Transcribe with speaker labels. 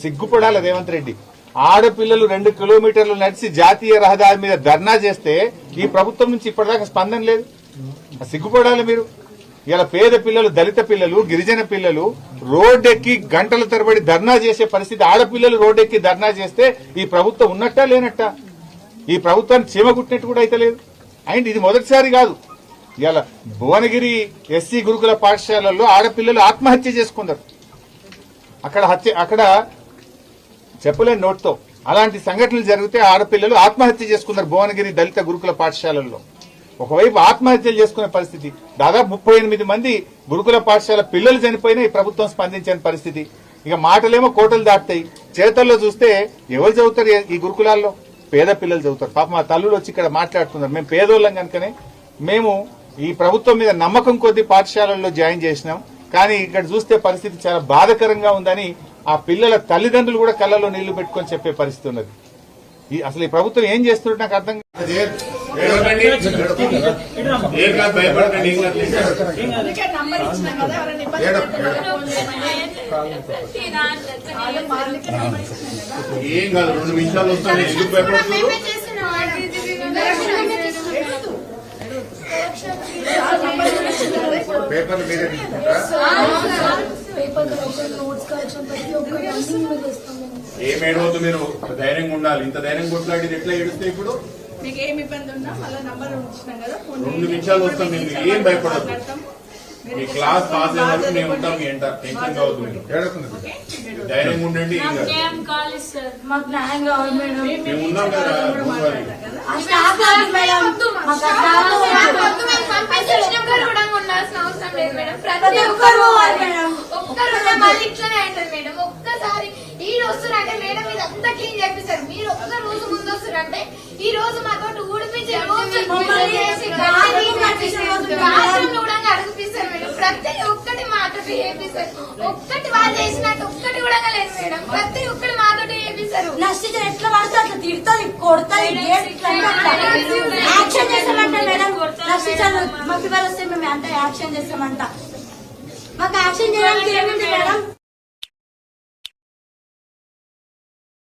Speaker 1: సిగ్గుపడాలి రేవంత్ రెడ్డి. ఆడపిల్లలు 2 కిలోమీటర్లు నడిచి జాతీయ రహదారి మీద ధర్నా చేస్తే ఈ ప్రభుత్వం నుంచి ఇప్పటిదాకా స్పందన లేదు. సిగ్గుపడాలి మీరు. ఇలా పేద పిల్లలు, దళిత పిల్లలు, గిరిజన పిల్లలు రోడ్డెక్కి గంటల తరబడి ధర్నా చేసే పరిస్థితి. ఆడపిల్లలు రోడ్డెక్కి ధర్నా చేస్తే ఈ ప్రభుత్వం ఉన్నట్టా లేనట్టా? ఈ ప్రభుత్వాన్ని చీమగుట్టినట్టు కూడా అయితే లేదు. అండ్ ఇది మొదటిసారి కాదు. ఇలా భువనగిరి ఎస్సీ గురుకుల పాఠశాలల్లో ఆడపిల్లలు ఆత్మహత్య చేసుకున్నారు. అక్కడ చెప్పలేని నోట్తో అలాంటి సంఘటనలు జరిగితే ఆడపిల్లలు ఆత్మహత్య చేసుకున్నారు భువనగిరి దళిత గురుకుల పాఠశాలల్లో. ఒకవైపు ఆత్మహత్యలు చేసుకునే పరిస్థితి. దాదాపు 38 మంది గురుకుల పాఠశాల పిల్లలు చనిపోయినా ఈ ప్రభుత్వం స్పందించని పరిస్థితి. ఇక మాటలేమో కోటలు దాటుతాయి, చేతల్లో చూస్తే ఎవరు చదువుతారు ఈ గురుకులాల్లో? పేద పిల్లలు చదువుతారు. పాప మా తల్లులు వచ్చి ఇక్కడ మాట్లాడుతున్నారు, మేము పేదోళ్ళం కనుకనే మేము ఈ ప్రభుత్వం మీద నమ్మకం కొద్దీ పాఠశాలల్లో జాయిన్ చేసినాం, కానీ ఇక్కడ చూస్తే పరిస్థితి చాలా బాధాకరంగా ఉందని ఆ పిల్లల తల్లిదండ్రులు కూడా కళ్ళలో నీళ్లు పెట్టుకొని చెప్పే పరిస్థితి ఉన్నది. అసలు ఈ ప్రభుత్వం ఏం చేస్తున్నట్టు నాకు అర్థం
Speaker 2: ఏం కాదు, 2 నిమిషాలు వస్తాను. ఎందుకు భయపడుతున్నారు? పేపర్లు మీరే ఏమేడవద్దు, మీరు ధైర్యంగా ఉండాలి. ఇంత ధైర్యం కొట్లాడి ఎట్లా ఏడుస్తే ఇప్పుడు
Speaker 3: మీకు ఏమి ఇబ్బంది ఉన్నా మళ్ళీ నంబర్ ఉంచినాం కదా,
Speaker 2: 2 నిమిషాలు వస్తాం. మీరు ఏం భయపడద్దు. మీ క్లాస్ పాస్ అయిన వరకు మేము ఉంటాం. మీ ఎంట టెన్షన్ కావద్దు. మీరు ధైర్యంగా ఉండండి. మేము ఉన్నాం కదా.
Speaker 4: ఒక్కసారి ఈ రోజు అంటే మేడం మీద అంతా క్లీన్ చేపిస్తారు. మీరు ఒక్క రోజు ముందు వస్తారంటే ఈ రోజు మాతో ఊడిపించి అడిగిపిస్తారు మేడం. ప్రతి ఒక్కటి మాతో చేపిస్తారు. ఒక్కటి వాళ్ళు చేసినట్టు ఒక్కటి కూడా లేదు మేడం. ప్రతి ఒక్కటి మాతో చేపిస్తారు.
Speaker 5: నష్టించ ఎట్లా పడితే అట్లా తిడుతుంది, కొడుతుంది, యాక్షన్ చేస్తామంట మేడం. నష్టించాలి మాకు ఇవాళ వస్తే మేము అంటే యాక్షన్ చేస్తామంట. మాకు యాక్షన్ చేయడానికి ఏముంది మేడం?